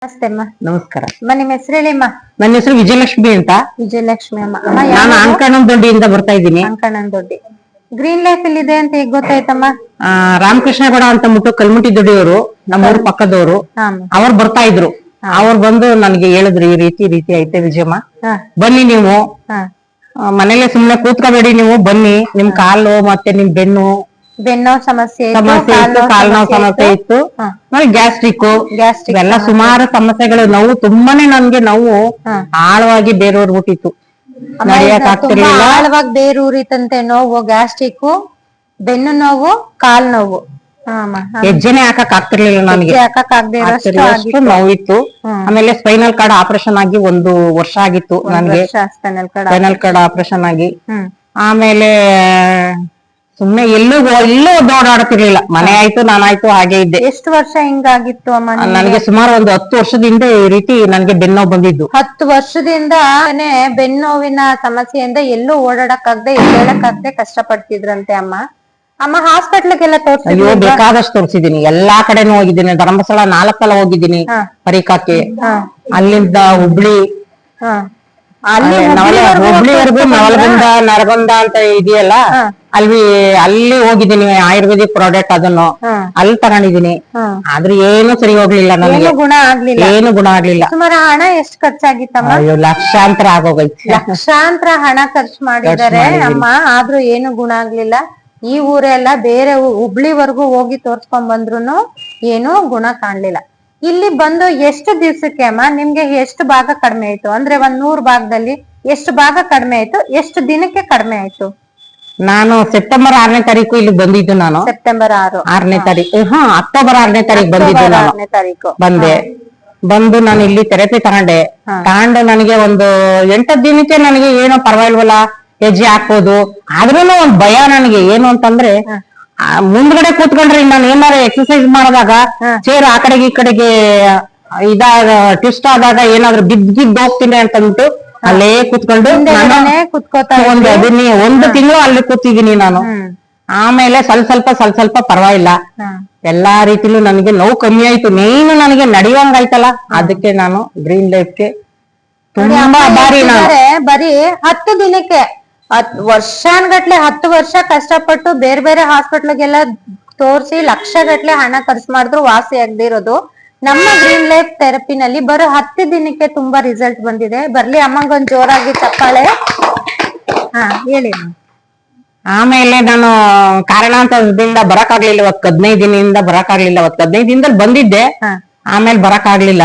ನಮಸ್ತೆ ಅಮ್ಮ. ನಮಸ್ಕಾರ. ನಿಮ್ಮ ಹೆಸರು ಹೇಳಿ ಅಮ್ಮ. ನನ್ನ ಹೆಸರು ವಿಜಯಲಕ್ಷ್ಮಿ ಅಂತ. ವಿಜಯಲಕ್ಷ್ಮಿ ಅಮ್ಮ. ನಾನು ಅಂಕಣದೊಡ್ಡಿಯಿಂದ ಬರ್ತಾ ಇದ್ದೀನಿ. ಅಂಕಣದೊಡ್ಡಿ ಗ್ರೀನ್ ಲೈಫ್ ಇಲ್ಲಿ ಇದೆ ಅಂತ ಹೇಗ್ ಗೊತ್ತಾಯ್ತಮ್ಮ? ರಾಮಕೃಷ್ಣಗೌಡ ಅಂತ ಮುಟ್ಟು ಕಲ್ಮುಟ್ಟಿ ದೊಡ್ಡಿಯವರು, ನಮ್ಮೂರು ಪಕ್ಕದವರು, ಅವ್ರು ಬರ್ತಾ ಇದ್ರು. ಅವ್ರು ಬಂದು ನನ್ಗೆ ಹೇಳಿದ್ರು, ಈ ರೀತಿ ಐತೆ ವಿಜಯಮ್ಮ, ಬನ್ನಿ ನೀವು ಮನೇಲೆ ಸುಮ್ನೆ ಕೂತ್ಕೋಬೇಡಿ, ನೀವು ಬನ್ನಿ, ನಿಮ್ ಕಾಲು ಮತ್ತೆ ನಿಮ್ ಬೆನ್ನೋ ಸಮಸ್ಯೆ ಇತ್ತು, ಕಾಲ್ ನೋವು ಸಮಸ್ಯೆ ಇತ್ತು, ಗ್ಯಾಸ್ಟ್ರಿಕ್ ಎಲ್ಲ ಸುಮಾರು ಸಮಸ್ಯೆಗಳು, ನೋವು ತುಂಬಾನೇ ನನ್ಗೆ ನೋವು ಆಳವಾಗಿ ಬೇರೂರ್ ಬಿಟ್ಟಿತ್ತು, ನಡೆಯಕ್ ಆಗ್ತಿರ್ಲಿಲ್ಲ. ಆಳವಾಗಿ ಬೇರೂರಿತಂತೆ ನೋವು, ಗ್ಯಾಸ್ಟ್ರಿಕ್, ಬೆನ್ನು ನೋವು, ಕಾಲ್ ನೋವು, ಹೆಜ್ಜೆನೆ ಹಾಕಕ್ ಆಗ್ತಿರ್ಲಿಲ್ಲ ನನಗೆ, ಅಷ್ಟು ನೋವಿತ್ತು. ಆಮೇಲೆ ಸ್ಪೈನಲ್ ಕಾರ್ಡ್ ಆಪರೇಷನ್ ಆಗಿ 1 ವರ್ಷ ಆಗಿತ್ತು ನನ್ಗೆ, ಸ್ಪೈನಲ್ ಕಾರ್ಡ್ ಆಪರೇಷನ್ ಆಗಿ. ಆಮೇಲೆ ಸುಮ್ನೆ ಎಲ್ಲೂ ಓಡಾಡ್ತಿರ್ಲಿಲ್ಲ, ಮನೆ ಆಯ್ತು ನಾನಾಯ್ತು ಹಾಗೆ ಇದ್ದೆ. ಎಷ್ಟು ವರ್ಷ ಹಿಂಗಾಗಿತ್ತು ಅಮ್ಮ? ನನಗೆ ಸುಮಾರು ಒಂದು 10 ವರ್ಷದಿಂದ ಈ ರೀತಿ ನನ್ಗೆ ಬೆನ್ನೋವು ಬಂದಿದ್ದು. 10 ವರ್ಷದಿಂದ ಬೆನ್ನೋವಿನ ಸಮಸ್ಯೆಯಿಂದ ಎಲ್ಲೂ ಓಡಾಡಕ್ಕಾಗದೆ ಹೇಳಕ್ಕಾಗದೆ ಕಷ್ಟಪಡ್ತಿದ್ರಂತೆ ಅಮ್ಮ. ಹಾಸ್ಪಿಟ್ಲ್ಗೆಲ್ಲ ಅಯ್ಯೋ ಬೇಕಾದಷ್ಟು ತೋರಿಸಿದೀನಿ, ಎಲ್ಲಾ ಕಡೆನೂ ಹೋಗಿದ್ದೀನಿ. ಧರ್ಮಸ್ಥಳ 4 ಸಲ ಹೋಗಿದ್ದೀನಿ ಪರೀಕ್ಷಾಕ್ಕೆ, ಅಲ್ಲಿಂದ ಹುಬ್ಳಿ, ಹುಬ್ಳಿವರೆಗೂ ನವಲಗುಂದ ನರಗುಂದ ಅಂತ ಇದೆಯಲ್ಲ, ಅಲ್ಲಿ ಹೋಗಿದ್ದೀನಿ. ಆಯುರ್ವೇದಿಕ್ ಪ್ರಾಡಕ್ಟ್ ಅದನ್ನು ಅಲ್ಲಿ ತಗೊಂಡಿದೀನಿ, ಆದ್ರೆ ಏನು ಸರಿ ಹೋಗ್ಲಿಲ್ಲ ನನಗೆ, ಏನು ಗುಣ ಆಗ್ಲಿಲ್ಲ. ಸುಮಾರು ಹಣ ಎಷ್ಟು ಖರ್ಚಾಗಿತ್ತಮ್ಮ? ಅಯ್ಯೋ ಲಕ್ಷಾಂತರ ಆಗೋಗೈತಿ, ಲಕ್ಷಾಂತರ ಹಣ ಖರ್ಚು ಮಾಡಿದ್ದಾರೆ ಅಮ್ಮ, ಆದ್ರೂ ಏನು ಗುಣ ಆಗ್ಲಿಲ್ಲ. ಈ ಊರೆಲ್ಲ ಬೇರೆ ಹುಬ್ಳಿವರೆಗೂ ಹೋಗಿ ತೋರ್ಸ್ಕೊಂಡ್ ಬಂದ್ರು ಏನು ಗುಣ ಕಾಣ್ಲಿಲ್ಲ. ಇಲ್ಲಿ ಬಂದು ಎಷ್ಟು ದಿವ್ಸಕ್ಕೆ ಅಮ್ಮ ನಿಮ್ಗೆ ಎಷ್ಟು ಭಾಗ ಕಡಿಮೆ ಆಯ್ತು? ಅಂದ್ರೆ 100 ಭಾಗದಲ್ಲಿ ಎಷ್ಟು ಭಾಗ ಕಡಿಮೆ ಆಯ್ತು, ಎಷ್ಟು ದಿನಕ್ಕೆ ಕಡಿಮೆ ಆಯ್ತು? ನಾನು ಸೆಪ್ಟೆಂಬರ್ 6ನೇ ತಾರೀಕು ಇಲ್ಲಿ ಬಂದಿದ್ದು. ನಾನು ಸೆಪ್ಟೆಂಬರ್ 6ನೇ ತಾರೀಕು ಅಕ್ಟೋಬರ್ 6ನೇ ತಾರೀಕು ಬಂದಿದ್ದು. ನಾನು ಬಂದು ನಾನು ಇಲ್ಲಿ ಥೆರಪಿ ತಗೊಂಡು ನನಗೆ ಒಂದು 8 ದಿನಕ್ಕೆ ನನಗೆ ಏನೋ ಪರವಾಗಿಲ್ವಲ್ಲ, ಹೆಜ್ಜೆ ಹಾಕ್ಬೋದು. ಆದ್ರೂನು ಒಂದ್ ಭಯ ನನಗೆ, ಏನು ಅಂತಂದ್ರೆ ಮುಂದ್ಗಡೆ ಕೂತ್ಕೊಂಡ್ರೆ ನಾನು ಏನಾರ ಎಕ್ಸರ್ಸೈಸ್ ಮಾಡಿದಾಗ ಚೇರ್ ಆ ಕಡೆಗೆ ಈ ಕಡೆಗೆ ಟ್ವಿಸ್ಟ್ ಆದಾಗ ಏನಾದ್ರು ಬಿದ್ದು ಹೋಗ್ತೀನಿ ಅಂತಂದ್ಬಿಟ್ಟು ಅಲ್ಲೇ ಕೂತ್ಕೊಂಡು ಒಂದು ತಿಂಗಳು ಅಲ್ಲಿ ಕೂತಿದ್ದೀನಿ ನಾನು. ಆಮೇಲೆ ಸ್ವಲ್ಪ ಪರವಾಗಿಲ್ಲ, ಎಲ್ಲಾ ರೀತಿಲೂ ನನಗೆ ನೋವು ಕಮ್ಮಿ ಆಯ್ತು. ಮೇನ್ ನನಗೆ ನಡೆಯುವಂಗಾಯ್ತಲ್ಲ, ಅದಕ್ಕೆ ನಾನು ಗ್ರೀನ್ ಲೈಫ್ಗೆ ತುಂಬಾ ಆಭಾರಿ. ನಾನು ಬರೀ 10 ದಿನಕ್ಕೆ ವರ್ಷಾನ್ಗಟ್ಲೆ 10 ವರ್ಷ ಕಷ್ಟಪಟ್ಟು ಬೇರೆ ಬೇರೆ ಹಾಸ್ಪಿಟ್ಲ್ಗೆಲ್ಲ ತೋರಿಸಿ ಲಕ್ಷಗಟ್ಲೆ ಹಣ ಖರ್ಚು ಮಾಡಿದ್ರು ವಾಸಿ ಆಗದೆ ಇರೋದು ನಮ್ಮ ಗ್ರೀನ್ ಲೈಫ್ ಥೆರಪಿನಲ್ಲಿ ಬರೋ 10 ದಿನಕ್ಕೆ ತುಂಬಾ ರಿಸಲ್ಟ್ ಬಂದಿದೆ. ಬರ್ಲಿ ಅಮ್ಮಂಗೊಂದ್ ಜೋರಾಗಿ ಚಪ್ಪಾಳೆ. ಹೇಳಿ. ಆಮೇಲೆ ನಾನು ಕಾರಣಾಂತರದಿಂದ ಬರಕಾಗ್ಲಿಲ್ಲ, 15 ದಿನದಿಂದ ಬರಕಾಗ್ಲಿಲ್ಲ. 15 ದಿನದಲ್ಲಿ ಬಂದಿದ್ದೆ, ಆಮೇಲೆ ಬರಕಾಗ್ಲಿಲ್ಲ.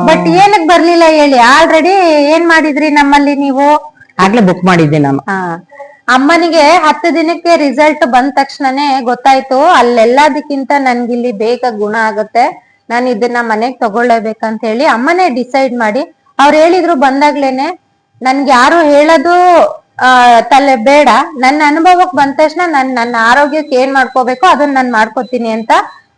ಬಟ್ ಏನಕ್ ಬರ್ಲಿಲ್ಲ ಹೇಳಿ? ಆಲ್ರೆಡಿ ಏನ್ ಮಾಡಿದ್ರಿ ನಮ್ಮಲ್ಲಿ ನೀವು? ಆಗ್ಲೇ ಬುಕ್ ಮಾಡಿದ್ದೆ ನಾನು. ಅಮ್ಮನಿಗೆ 10 ದಿನಕ್ಕೆ ರಿಸಲ್ಟ್ ಬಂದ ತಕ್ಷಣನೇ ಗೊತ್ತಾಯ್ತು, ಅಲ್ಲೆಲ್ಲದಕ್ಕಿಂತ ನನ್ಗಿಲ್ಲಿ ಬೇಗ ಗುಣ ಆಗುತ್ತೆ, ನಾನು ಇದನ್ನ ಮನೆಗ್ ತಗೊಳ್ಳೇಬೇಕಂತ ಹೇಳಿ ಅಮ್ಮನೇ ಡಿಸೈಡ್ ಮಾಡಿ ಅವ್ರು ಹೇಳಿದ್ರು. ಬಂದಾಗ್ಲೇನೆ ನನ್ಗೆ ಯಾರು ಹೇಳೋದು ತಲೆ ಬೇಡ, ನನ್ನ ಅನುಭವಕ್ ಬಂದ ತಕ್ಷಣ ನನ್ನ ಆರೋಗ್ಯಕ್ಕೆ ಏನ್ ಮಾಡ್ಕೋಬೇಕು ಅದನ್ನ ನಾನ್ ಮಾಡ್ಕೋತೀನಿ ಅಂತ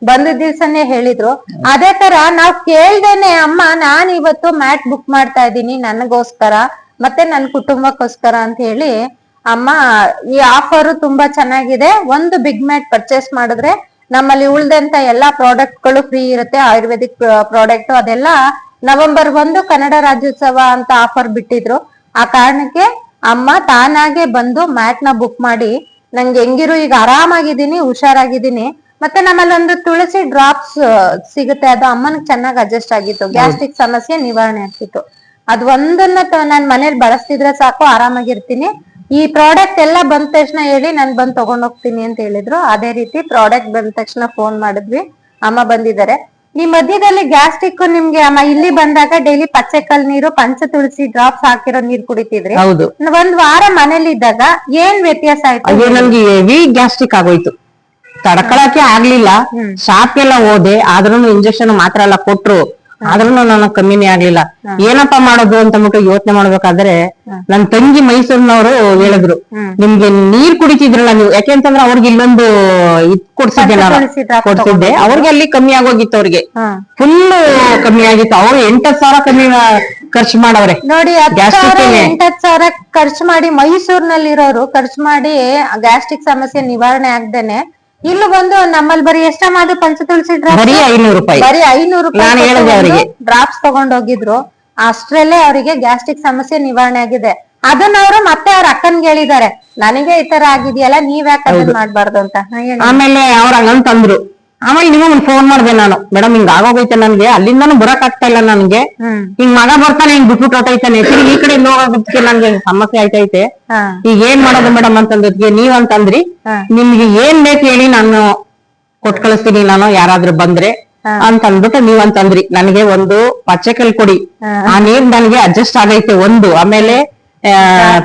ಬಂದ ದಿವ್ಸನೇ ಹೇಳಿದ್ರು. ಅದೇ ತರ ನಾವ್ ಕೇಳ್ದೇನೆ ಅಮ್ಮ ನಾನ್ ಇವತ್ತು ಮ್ಯಾಟ್ ಬುಕ್ ಮಾಡ್ತಾ ಇದ್ದೀನಿ ನನಗೋಸ್ಕರ ಮತ್ತೆ ನನ್ ಕುಟುಂಬಕ್ಕೋಸ್ಕರ ಅಂತ ಹೇಳಿ ಅಮ್ಮ ಈ ಆಫರ್ ತುಂಬಾ ಚೆನ್ನಾಗಿದೆ. ಒಂದು ಬಿಗ್ ಮ್ಯಾಟ್ ಪರ್ಚೇಸ್ ಮಾಡಿದ್ರೆ ನಮ್ಮಲ್ಲಿ ಉಳ್ದಂತ ಎಲ್ಲಾ ಪ್ರಾಡಕ್ಟ್ ಗಳು ಫ್ರೀ ಇರುತ್ತೆ. ಆಯುರ್ವೇದಿಕ್ ಪ್ರಾಡಕ್ಟ್ ಅದೆಲ್ಲ ನವೆಂಬರ್ 1 ಕನ್ನಡ ರಾಜ್ಯೋತ್ಸವ ಅಂತ ಆಫರ್ ಬಿಟ್ಟಿದ್ರು. ಆ ಕಾರಣಕ್ಕೆ ಅಮ್ಮ ತಾನಾಗೆ ಬಂದು ಮ್ಯಾಟ್ ನ ಬುಕ್ ಮಾಡಿ ನಂಗೆ ಹೆಂಗಿರು ಈಗ ಆರಾಮಾಗಿದ್ದೀನಿ, ಹುಷಾರಾಗಿದ್ದೀನಿ. ಮತ್ತೆ ನಮ್ಮಲ್ಲಿ ಒಂದು ತುಳಸಿ ಡ್ರಾಪ್ಸ್ ಸಿಗುತ್ತೆ, ಅದು ಅಮ್ಮನಿಗೆ ಚೆನ್ನಾಗಿ ಅಡ್ಜಸ್ಟ್ ಆಗಿತ್ತು, ಗ್ಯಾಸ್ಟ್ರಿಕ್ ಸಮಸ್ಯೆ ನಿವಾರಣೆ ಆಗ್ತಿತ್ತು. ಅದ್ ಒಂದನ್ನ ನಾನ್ ಮನೇಲಿ ಬಳಸ್ತಿದ್ರೆ ಸಾಕು, ಆರಾಮಾಗಿರ್ತೀನಿ. ಈ ಪ್ರಾಡಕ್ಟ್ ಎಲ್ಲ ಬಂದ ತಕ್ಷಣ ಹೇಳಿ ನಾನ್ ಬಂದ್ ತಗೊಂಡ್ ಹೋಗ್ತೀನಿ ಅಂತ ಹೇಳಿದ್ರು. ಅದೇ ರೀತಿ ಪ್ರಾಡಕ್ಟ್ ಬಂದ ತಕ್ಷಣ ಫೋನ್ ಮಾಡಿದ್ವಿ, ಅಮ್ಮ ಬಂದಿದ್ದಾರೆ. ಈ ಮಧ್ಯದಲ್ಲಿ ಗ್ಯಾಸ್ಟ್ರಿಕ್ ನಿಮ್ಗೆ ಅಮ್ಮ ಇಲ್ಲಿ ಬಂದಾಗ ಡೈಲಿ ಪಚ್ಚೆಕಲ್ ನೀರು, ಪಂಚ ತುಳಸಿ ಡ್ರಾಪ್ಸ್ ಹಾಕಿರೋ ನೀರ್ ಕುಡಿತಿದ್ರಿ. ಒಂದ್ ವಾರ ಮನೇಲಿ ಇದ್ದಾಗ ಏನ್ ವ್ಯತ್ಯಾಸ ಆಯ್ತು? ನನ್ಗೆ ಹೆವಿ ಗ್ಯಾಸ್ಟ್ರಿಕ್ ಆಗೋಯ್ತು, ತಡ್ಕೊಳಕ್ಕೆ ಆಗ್ಲಿಲ್ಲ. ಶಾಪ್ಗೆಲ್ಲ ಹೋದೆ, ಆದ್ರೂ ಇಂಜೆಕ್ಷನ್ ಮಾತ್ರ ಎಲ್ಲ ಕೊಟ್ರು, ಆದ್ರೂ ನನಗ್ ಕಮ್ಮಿನೇ ಆಗ್ಲಿಲ್ಲ. ಏನಪ್ಪಾ ಮಾಡೋದು ಅಂತ ಯೋಚನೆ ಮಾಡ್ಬೇಕಾದ್ರೆ ನನ್ ತಂಗಿ ಮೈಸೂರಿನವರು ಹೇಳಿದ್ರು, ನಿಮ್ಗೆ ನೀರ್ ಕುಡಿತಿದ್ರಲ್ಲ ನೀವು, ಯಾಕೆಂತಂದ್ರೆ ಅವ್ರಿಗೆ ಇಲ್ಲೊಂದು ಕೊಡ್ಸಿದ್ದೆ ನಾನು, ಕೊಡ್ಸಿದ್ದೆ ಅವ್ರಿಗೆ. ಅಲ್ಲಿ ಕಮ್ಮಿ ಆಗೋಗಿತ್ತು, ಅವ್ರಿಗೆ ಫುಲ್ ಕಮ್ಮಿ ಆಗಿತ್ತು. ಅವ್ರು 8,000 ಕಮ್ಮಿ ಖರ್ಚು ಮಾಡವ್ರೆ ನೋಡಿ. 8,000 ಖರ್ಚು ಮಾಡಿ ಮೈಸೂರಿನಲ್ಲಿರೋರು ಖರ್ಚು ಮಾಡಿ ಗ್ಯಾಸ್ಟ್ರಿಕ್ ಸಮಸ್ಯೆ ನಿವಾರಣೆ ಆಗ್ದೇನೆ ಇಲ್ಲಿ ಬಂದು ನಮ್ಮಲ್ಲಿ ಬರೀ ಎಷ್ಟಮ್ಮ ಅದು ಪಂಚ ತುಳಸಿ ಡ್ರಾಪ್ಸ್ ಬರೀ 500 ರೂಪಾಯಿ. ಬರೀ 500 ನಾನು ಹೇಳಿದೆ ಅವರಿಗೆ ಡ್ರಾಪ್ಸ್ ತಗೊಂಡೋಗಿದ್ರು. ಅಷ್ಟ್ರಲ್ಲೇ ಅವರಿಗೆ ಗ್ಯಾಸ್ಟ್ರಿಕ್ ಸಮಸ್ಯೆ ನಿವಾರಣೆ ಆಗಿದೆ. ಅದನ್ನ ಅವರು ಮತ್ತೆ ಅವ್ರ ಅಕ್ಕನ್ಗೆ ಹೇಳಿದ್ದಾರೆ, ನನಗೆ ಈ ತರ ಆಗಿದೆಯಲ್ಲ, ನೀವ್ ಯಾಕೆ ಅದನ್ನ ಮಾಡ್ಬಾರ್ದು ಅಂತ. ಆಮೇಲೆ ಅವ್ರ ಹಂಗಂತಂದ್ರು. ಆಮೇಲೆ ನಿಮಗೆ ಫೋನ್ ಮಾಡ್ದೆ ನಾನು, ಮೇಡಮ್ ಹಿಂಗ ಆಗೋಗೈತೆ ನನ್ಗೆ, ಅಲ್ಲಿಂದಾನು ಬರಕ್ ಆಗ್ತಾ ಇಲ್ಲ ನನ್ಗೆ, ಹಿಂಗ್ ಮಗ ಬರ್ತಾನೆ ಹಿಂಗ್ ಬಿಟ್ಬಿಟ್ಟು ಹೊಟ್ಟೈತಾನೆ, ತಿರ್ಗಿ ಈ ಕಡೆ ಹೋಗೋದಕ್ಕೆ ನನ್ಗೆ ನಮ್ಮಕ್ಕೆ ಆಯ್ತೈತೆ, ಈಗ ಏನ್ ಮಾಡೋದು ಮೇಡಮ್ ಅಂತಂದಕ್ಕೆ ನೀವ್ ಅಂತಂದ್ರಿ, ನಿಮ್ಗೆ ಏನ್ ಬೇಕು ಹೇಳಿ ನಾನು ಕೊಟ್ ಕಳಿಸ್ತೀನಿ ನಾನು ಯಾರಾದ್ರೂ ಬಂದ್ರೆ ಅಂತ ಅಂದ್ಬಿಟ್ಟು ನೀವ್ ಅಂತಂದ್ರಿ. ನನಗೆ ಒಂದು ಪಚ್ಚೆಕಲ್ ಕೊಡಿ, ಆ ನೀರ್ ನನಗೆ ಅಡ್ಜಸ್ಟ್ ಆಗೈತೆ ಒಂದು, ಆಮೇಲೆ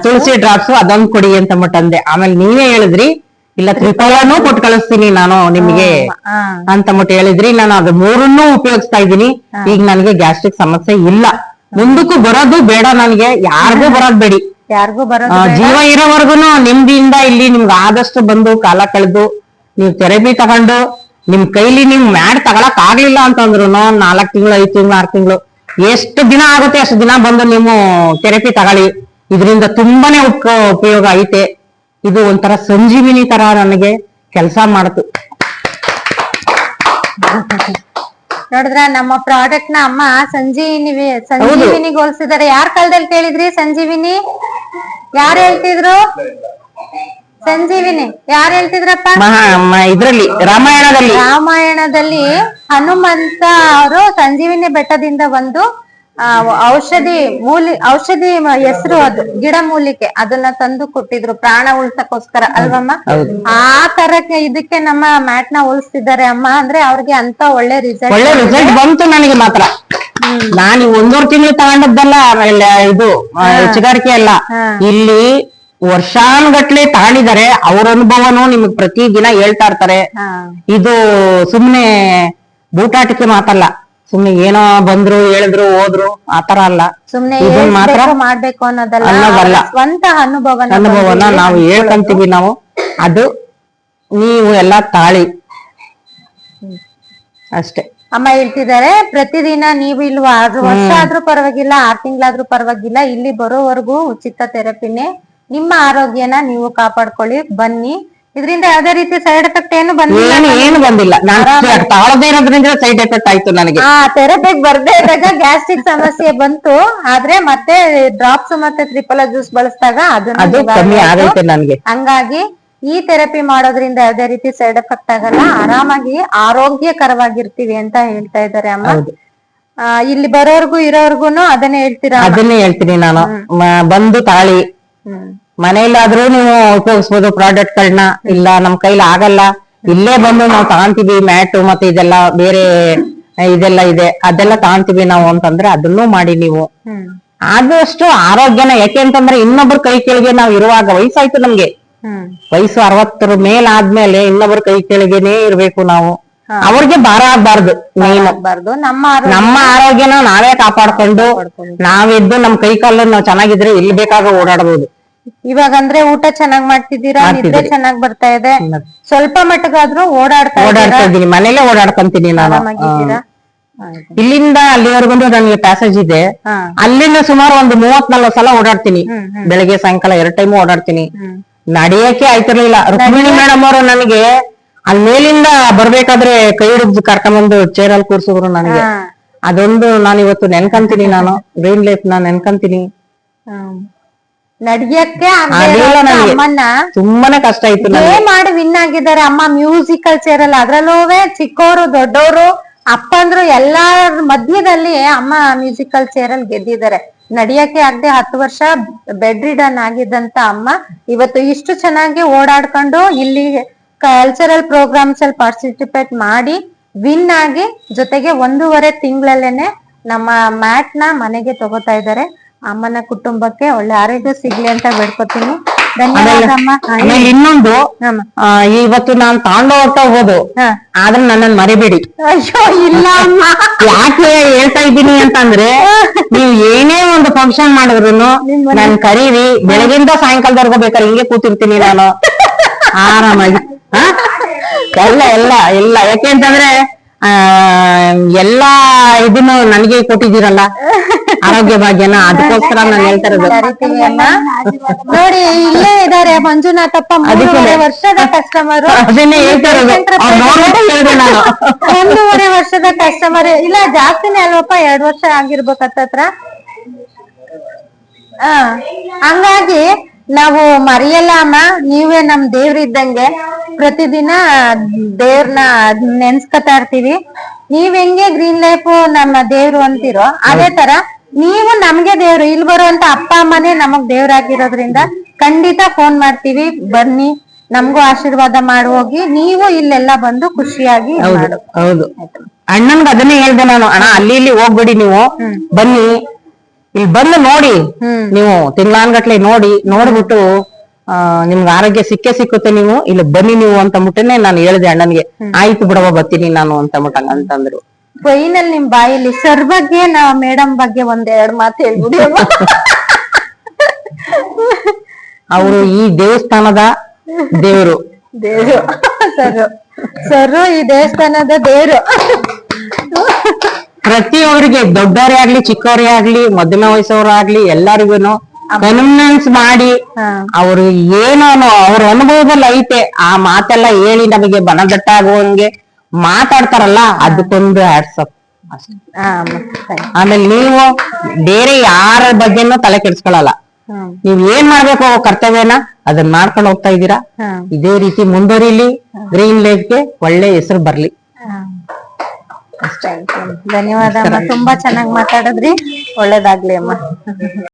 ತುಳಸಿ ಡ್ರಾಪ್ಸ್ ಅದೊಂದ್ ಕೊಡಿ ಅಂತ ಅಂದೆ. ಆಮೇಲೆ ನೀವೇ ಹೇಳಿದ್ರಿ ಇಲ್ಲ ತ್ರಿಫಲಾನು ಕೊಟ್ಟು ಕಳಿಸ್ತೀನಿ ನಾನು ನಿಮ್ಗೆ ಅಂತ ಹೇಳಿದ್ರಿ. ನಾನು ಅದು ಮೂರನ್ನೂ ಉಪಯೋಗಿಸ್ತಾ ಇದ್ದೀನಿ. ಈಗ ನನಗೆ ಗ್ಯಾಸ್ಟ್ರಿಕ್ ಸಮಸ್ಯೆ ಇಲ್ಲ, ಮುಂದಕ್ಕೂ ಬರೋದು ಬೇಡ, ನನ್ಗೆ ಯಾರಿಗೂ ಬರೋದ್ ಬೇಡಿ, ಯಾರಿಗೂ ಬರೋದು ಜೀವ ಇರೋವರ್ಗುನು ನಿಮ್ದಿಂದ ಇಲ್ಲಿ ನಿಮ್ಗೆ ಆದಷ್ಟು ಬಂದು ಕಾಲ ಕಳೆದು ನೀವು ಥೆರಪಿ ತಗೊಂಡು ನಿಮ್ ಕೈಲಿ ನಿಮ್ ಮ್ಯಾಡ್ ತಗೊಳಕ್ ಆಗ್ಲಿಲ್ಲ ಅಂತಂದ್ರು 4 ತಿಂಗಳು 5 ತಿಂಗಳು 6 ತಿಂಗಳು ಎಷ್ಟು ದಿನ ಆಗುತ್ತೆ ಅಷ್ಟು ದಿನ ಬಂದು ನೀವು ಥೆರಪಿ ತಗೊಳ್ಳಿ. ಇದರಿಂದ ತುಂಬಾನೇ ಉಪಯೋಗ ಐತೆ. ಇದು ಒಂಥರ ಸಂಜೀವಿನಿ ತರ ನನಗೆ ಕೆಲಸ ಮಾಡ್ತು. ನೋಡಿದ್ರ ನಮ್ಮ ಪ್ರಾಡಕ್ಟ್ ನ ಅಮ್ಮ ಸಂಜೀವಿನಿಗೆ ಹೋಲಿಸಿದಾರೆ. ಯಾರ ಕಾಲದಲ್ಲಿ ಕೇಳಿದ್ರಿ ಸಂಜೀವಿನಿ? ಯಾರು ಹೇಳ್ತಿದ್ರು ಸಂಜೀವಿನಿ? ಯಾರು ಹೇಳ್ತಿದ್ರಪ್ಪ? ಇದ್ರಲ್ಲಿ ರಾಮಾಯಣದಲ್ಲಿ ಹನುಮಂತ ಅವರು ಸಂಜೀವಿನಿ ಬೆಟ್ಟದಿಂದ ಒಂದು ಔಷಧಿ ಹೆಸರು, ಅದು ಗಿಡ ಮೂಲಿಕೆ, ಅದನ್ನ ತಂದು ಕೊಟ್ಟಿದ್ರು ಪ್ರಾಣ ಉಳ್ಸಕ್ಕೋಸ್ಕರ ಅಲ್ವಮ್ಮ? ಆ ತರಕ್ಕೆ ಇದಕ್ಕೆ ನಮ್ಮ ಮ್ಯಾಟ್ ನ ಹೋಲಿಸ್ತಿದ್ದಾರೆ ಅಮ್ಮ. ಅಂದ್ರೆ ಅವ್ರಿಗೆ ಅಂತ ಒಳ್ಳೆ ರಿಸಲ್ಟ್ ಬಂತು. ನನಗೆ ಮಾತ್ರ ನಾನು 1.5 ತಿಂಗಳು ತಗೊಂಡದ್ದಲ್ಲ, ಇದು ಹೆಚ್ಚುಗಾರಿಕೆ ಅಲ್ಲ, ಇಲ್ಲಿ ವರ್ಷಾನುಗಟ್ಲೆ ತಗೊಂಡಿದ್ದಾರೆ. ಅವ್ರ ಅನುಭವನು ನಿಮಗ್ ಪ್ರತಿ ದಿನ ಹೇಳ್ತಾ ಇರ್ತಾರೆ. ಇದು ಸುಮ್ನೆ ಬೂಟಾಟಿಕೆ ಮಾತಲ್ಲ, ಸುಮ್ನೆ ಏನೋ ಬಂದ್ರು ಹೇಳಿದ್ರು ಹೋದ್ರು ಆತರ ಅಲ್ಲ. ಸುಮ್ನೆ ಮಾತ್ರ ಮಾಡ್ಬೇಕು ಅನ್ನೋದಲ್ಲ, ಸ್ವಂತ ಅನುಭವನ ನಾವು ಹೇಳ್ಕಂತೀವಿ ನಾವು. ಅದು ನೀವು ಎಲ್ಲಾ ತಾಳಿ ಅಷ್ಟೇ. ಅಮ್ಮ ಹೇಳ್ತಿದ್ದಾರೆ ಪ್ರತಿದಿನ ನೀವು ಇಲ್ಲಿ ವರ್ಷ ಆದ್ರೂ ಪರವಾಗಿಲ್ಲ, 6 ತಿಂಗಳಾದ್ರೂ ಪರವಾಗಿಲ್ಲ, ಇಲ್ಲಿ ಬರೋವರೆಗೂ ಉಚಿತ ಥೆರಪಿನೇ. ನಿಮ್ಮ ಆರೋಗ್ಯನ ನೀವು ಕಾಪಾಡ್ಕೊಳ್ಳಿ, ಬನ್ನಿ. ಇದರಿಂದ ಯಾವ್ದೇ ರೀತಿ ಸೈಡ್ ಎಫೆಕ್ಟ್ ಏನು ಬಂದಿಲ್ಲ. ತಾಳದೇ ಇರೋದ್ರಿಂದ ಸೈಡ್ ಎಫೆಕ್ಟ್ ಆಯ್ತು ನನಗೆ. ಥೆರಪಿಗೆ ಬರ್ದೇ ಇದ್ದಾಗ ಗ್ಯಾಸ್ಟ್ರಿಕ್ ಸಮಸ್ಯೆ ಬಂತು, ಆದ್ರೆ ಮತ್ತೆ ಡ್ರಾಪ್ಸ್ ಮತ್ತೆ ತ್ರಿಫಲ ಜ್ಯೂಸ್ ಬಳಸಿದಾಗ ಅದು ಕಮ್ಮಿ ಆಗೈತೆ ನನಗೆ. ಹಂಗಾಗಿ ಈ ಥೆರಪಿ ಮಾಡೋದ್ರಿಂದ ಯಾವ್ದೇ ರೀತಿ ಸೈಡ್ ಎಫೆಕ್ಟ್ ಆಗಲ್ಲ, ಆರಾಮಾಗಿ ಆರೋಗ್ಯಕರವಾಗಿರ್ತೀವಿ ಅಂತ ಹೇಳ್ತಾ ಇದ್ದಾರೆ ಅಮ್ಮ. ಇಲ್ಲಿ ಬರೋರ್ಗು ಇರೋರ್ಗುನು ಅದನ್ನೇ ಹೇಳ್ತೀರಾ? ಅದನ್ನೇ ಹೇಳ್ತೀನಿ ನಾನು. ಬಂದು ತಾಳಿ, ಮನೆಯಲ್ಲಾದ್ರೂ ನೀವು ಉಪಯೋಗಿಸ್ಬೋದು ಪ್ರಾಡಕ್ಟ್ ಗಳನ್ನ. ಇಲ್ಲ ನಮ್ ಕೈಲಿ ಆಗಲ್ಲ, ಇಲ್ಲೇ ಬಂದು ನಾವು ತಗೊಂತೀವಿ ಮ್ಯಾಟ್ ಮತ್ತೆ ಇದೆಲ್ಲ ಬೇರೆ ಇದೆಲ್ಲ ಇದೆ, ಅದೆಲ್ಲ ತಗೊಂತೀವಿ ನಾವು ಅಂತಂದ್ರೆ ಅದನ್ನೂ ಮಾಡಿ ನೀವು. ಆದಷ್ಟು ಆರೋಗ್ಯನ, ಯಾಕೆ ಅಂತಂದ್ರೆ ಇನ್ನೊಬ್ರ ಕೈ ಕೆಳಗೆ ನಾವ್ ಇರುವಾಗ ವಯಸ್ಸಾಯ್ತು ನಮ್ಗೆ, ವಯಸ್ಸು 60 ಮೇಲಾದ್ಮೇಲೆ ಇನ್ನೊಬ್ರ ಕೈ ಕೆಳಗೆನೆ ಇರ್ಬೇಕು ನಾವು. ಅವ್ರಿಗೆ ಭಾರ ಆಗ್ಬಾರ್ದು. ನಮ್ಮ ಆರೋಗ್ಯನ ನಾವೇ ಕಾಪಾಡ್ಕೊಂಡು ನಾವಿದ್ದು ನಮ್ ಕೈ ಕಾಲು ನಾವ್ ಚೆನ್ನಾಗಿದ್ರೆ ಎಲ್ಲಿ ಬೇಕಾಗ ಓಡಾಡಬಹುದು. ಇವಾಗ ಅಂದ್ರೆ ಊಟ ಚೆನ್ನಾಗ್ ಮಾಡ್ತಿದ್ದೀರಾ, ನಿದ್ದೆ ಚೆನ್ನಾಗ್ ಬರ್ತಾ ಇದೆ, ಸ್ವಲ್ಪ ಮಟ್ಟಗಾದ್ರೂ ಓಡಾಡ್ತಾ ಇದೀನಿ, ಮನೇಲೆ ಓಡಾಡ್ಕೊಂತೀನಿ ನಾನು. ಇಲ್ಲಿಂದ ಅಲ್ಲಿವರೆಗೂ ನನಗೆ ಪ್ಯಾಸೇಜ್ ಇದೆ, ಅಲ್ಲಿಂದ ಸುಮಾರು ಒಂದು 30-40 ಸಲ ಓಡಾಡ್ತೀನಿ. ಬೆಳಿಗ್ಗೆ ಸಾಯಂಕಾಲ 2 ಟೈಮ್ ಓಡಾಡ್ತೀನಿ. ನಡೆಯಕ್ಕೆ ಆಯ್ತಿರ್ಲಿಲ್ಲ. ರುಕ್ಮಿಣಿ ಮೇಡಮ್ ಅವರು ನನಗೆ ಅಲ್ಲಿ ಮೇಲಿಂದ ಬರ್ಬೇಕಾದ್ರೆ ಕೈ ಹಿಡಿದು ಕರ್ಕೊಂಡ್ಬಂದು ಚೇರಲ್ಲಿ ಕೂರ್ಸಿದ್ರು ನನಗೆ. ಅದೊಂದು ನಾನು ಇವತ್ತು ನೆನ್ಕಂತೀನಿ, ನಾನು ಗ್ರೀನ್ ಲೈಫ್ ನಾನು ನೆನ್ಕಂತೀನಿ. ನಡಿಯಕ್ಕೆ ತುಂಬಾನೇ ಕಷ್ಟ ಇತ್ತು. ಮಾಡಿ ವಿನ್ ಆಗಿದ್ದಾರೆ ಅಮ್ಮ ಮ್ಯೂಸಿಕಲ್ ಚೇರ್ ಅಲ್ಲಿ. ಅದ್ರಲ್ಲೂ ಚಿಕ್ಕವರು ದೊಡ್ಡವರು ಅಪ್ಪಂದ್ರು ಎಲ್ಲಾರ ಮಧ್ಯದಲ್ಲಿ ಅಮ್ಮ ಮ್ಯೂಸಿಕಲ್ ಚೇರ್ ಅಲ್ಲಿ ಗೆದ್ದಿದ್ದಾರೆ. ನಡಿಯಕ್ಕೆ ಆಗದೆ 10 ವರ್ಷ ಬೆಡ್ ರಿಡನ್ ಆಗಿದ್ದಂತ ಅಮ್ಮ ಇವತ್ತು ಇಷ್ಟು ಚೆನ್ನಾಗಿ ಓಡಾಡ್ಕೊಂಡು ಇಲ್ಲಿ ಕಲ್ಚರಲ್ ಪ್ರೋಗ್ರಾಮ್ಸ್ ಅಲ್ಲಿ ಪಾರ್ಟಿಸಿಪೇಟ್ ಮಾಡಿ ವಿನ್ ಆಗಿ, ಜೊತೆಗೆ 1.5 ತಿಂಗಳಲ್ಲೇನೆ ನಮ್ಮ ಮ್ಯಾಟ್ ನ ಮನೆಗೆ ತಗೋತಾ ಇದ್ದಾರೆ. ಅಮ್ಮನ ಕುಟುಂಬಕ್ಕೆ ಒಳ್ಳೆ ಆರೋಗ್ಯ ಸಿಗ್ಲಿ ಅಂತ ಬೇಡ್ಕೊತೀನಿ. ಧನ್ಯವಾದಮ್ಮ. ಇನ್ನೊಂದು, ಇವತ್ತು ನಾನ್ ತಗೊಂಡು ಹೊರಟೋಗ್ಬೋದು, ಆದ್ರೆ ನನ್ನನ್ನು ಮರಿಬೇಡಿ. ಅಯ್ಯೋ ಇಲ್ಲ ಅಮ್ಮ, ಯಾಕೆ ಹೇಳ್ತಾ ಇದ್ದೀನಿ ಅಂತಂದ್ರೆ, ನೀವ್ ಏನೇ ಒಂದು ಫಂಕ್ಷನ್ ಮಾಡಿದ್ರು ನನ್ ಕರೀರಿ. ಬೆಳಗಿಂದ ಸಾಯಂಕಾಲದವರೆಗೂ ಬೇಕಾದ್ರೆ ಹಿಂಗೆ ಕೂತಿರ್ತೀನಿ ನಾನು ಆರಾಮಾಗಿ. ಎಲ್ಲ ಎಲ್ಲ ಎಲ್ಲ ಯಾಕೆ ಅಂತಂದ್ರೆ ಎಲ್ಲಾ ಇದನ್ನು ನನಗೆ ಕೊಟ್ಟಿದ್ದೀರಲ್ಲ, ಆರೋಗ್ಯ ಭಾಗ್ಯನ ಅದಕ್ಕೋಸ್ಕರ ನಾನು ಹೇಳ್ತಾ ಇರೋದು. ಕರಿತೀವಿ ಅಮ್ಮ. ನೋಡಿ ಇಲ್ಲೇ ಇದಾರೆ ಮಂಜುನಾಥಪ್ಪ, 3.5 ವರ್ಷದ ಕಸ್ಟಮರ್. ಅದನ್ನೇ ಹೇಳ್ತಾ ಇರೋದು, ಅವ್ರ್ ನೋಡ್ಬಿಟ್ಟು ಹೇಳ್ದೆ ನಾನು. 1.5 ವರ್ಷದ ಕಸ್ಟಮರ್. ಇಲ್ಲ ಜಾಸ್ತಿನೇ ಅಲ್ವಪ್ಪ, 2 ವರ್ಷ ಆಗಿರ್ಬೇಕತ್ತತ್ರ. ಹಂಗಾಗಿ ನಾವು ಮರೆಯಲ್ಲ ಅಮ್ಮ, ನೀವೇ ನಮ್ ದೇವ್ರಿದ್ದಂಗೆ. ಪ್ರತಿದಿನ ದೇವ್ರನ್ನ ನೆನ್ಸ್ಕೊತಾ ಇರ್ತೀವಿ. ನೀವ್ ಹೆಂಗೆ ಗ್ರೀನ್ ಲೈಫ್ ನಮ್ಮ ದೇವ್ರು ಅಂತೀರೋ ಅದೇ ತರ ನೀವು ನಮ್ಗೆ ದೇವ್ರು. ಇಲ್ಲಿ ಬರುವಂತ ಅಪ್ಪ ಅಮ್ಮನೇ ನಮಗ್ ದೇವ್ರಾಗಿರೋದ್ರಿಂದ ಖಂಡಿತ ಫೋನ್ ಮಾಡ್ತೀವಿ, ಬನ್ನಿ ನಮ್ಗೂ ಆಶೀರ್ವಾದ ಮಾಡಿ ಹೋಗಿ. ನೀವು ಇಲ್ಲೆಲ್ಲ ಬಂದು ಖುಷಿಯಾಗಿ ಮಾಡು. ಹೌದು, ಅಣ್ಣನ್ಗೆ ಅದನ್ನೇ ಹೇಳ್ದೆ ನಾನು, ಅಣ್ಣ ಅಲ್ಲಿ ಇಲ್ಲಿ ಹೋಗ್ಬೇಡಿ, ನೀವು ಬನ್ನಿ, ಇಲ್ಲಿ ಬಂದು ನೋಡಿ. ನೀವು ತಿಂಗಳಾನ್ಗಟ್ಲೆ ನೋಡ್ಬಿಟ್ಟು ನಿಮ್ಗೆ ಆರೋಗ್ಯ ಸಿಕ್ಕುತ್ತೆ, ನೀವು ಇಲ್ಲಿ ಬನ್ನಿ ನೀವು ಅಂತ ಮುಟ್ಟನೆ ನಾನು ಹೇಳ್ದೆ ಅಣ್ಣನ್ಗೆ. ಆಯ್ತು ಬಿಡವ ಬರ್ತೀನಿ ನಾನು ಅಂತ ಅಂತಂದ್ರು. ಫೈನಲ್ ನಿಮ್ ಬಾಯಲ್ಲಿ ಸರ್ ಬಗ್ಗೆ ಮೇಡಮ್ ಬಗ್ಗೆ 1-2 ಮಾತು ಹೇಳ್ಬಿಡಿ. ಅವರು ಈ ದೇವಸ್ಥಾನದ ದೇವರು. ಸರ್ ಈ ದೇವಸ್ಥಾನದ ದೇವರು. ಪ್ರತಿಯೊಬ್ಬರಿಗೆ, ದೊಡ್ಡವರೇ ಆಗ್ಲಿ ಚಿಕ್ಕವರೇ ಆಗ್ಲಿ ಮಧ್ಯಮ ವಯಸ್ಸವರಾಗ್ಲಿ ಎಲ್ಲರಿಗೂನು ಕನ್ವಿನ್ಸ್ ಮಾಡಿ ಅವರು ಏನೋ ಅವ್ರ ಅನುಭವದಲ್ಲಿ ಐತೆ ಆ ಮಾತೆಲ್ಲ ಹೇಳಿ ನಮಗೆ ಬನಗಟ್ಟಾಗುವಂಗೆ ಮಾತಾಡ್ತಾರಲ್ಲ, ಅದಕ್ಕೊಂದು ಹ್ಯಾಟ್ಸಪ್ ಅಷ್ಟೇ. ಆಮೇಲೆ ನೀವು ಬೇರೆ ಯಾರ ಬಗ್ಗೆನೂ ತಲೆ ಕೆಡ್ಸ್ಕೊಳಲ್ಲ. ನೀವ್ ಏನ್ ಮಾಡ್ಬೇಕು ಕರ್ತವ್ಯನ ಅದನ್ನ ಮಾಡ್ಕೊಂಡು ಹೋಗ್ತಾ ಇದ್ದೀರಾ. ಇದೇ ರೀತಿ ಮುಂದುವರಿಲಿ, ಗ್ರೀನ್ ಲೈಫ್ಗೆ ಒಳ್ಳೆ ಹೆಸರು ಬರ್ಲಿ. ಧನ್ಯವಾದ ಅಮ್ಮ, ತುಂಬಾ ಚೆನ್ನಾಗಿ ಮಾತಾಡಿದ್ರಿ. ಒಳ್ಳೇದಾಗ್ಲಿ ಅಮ್ಮ.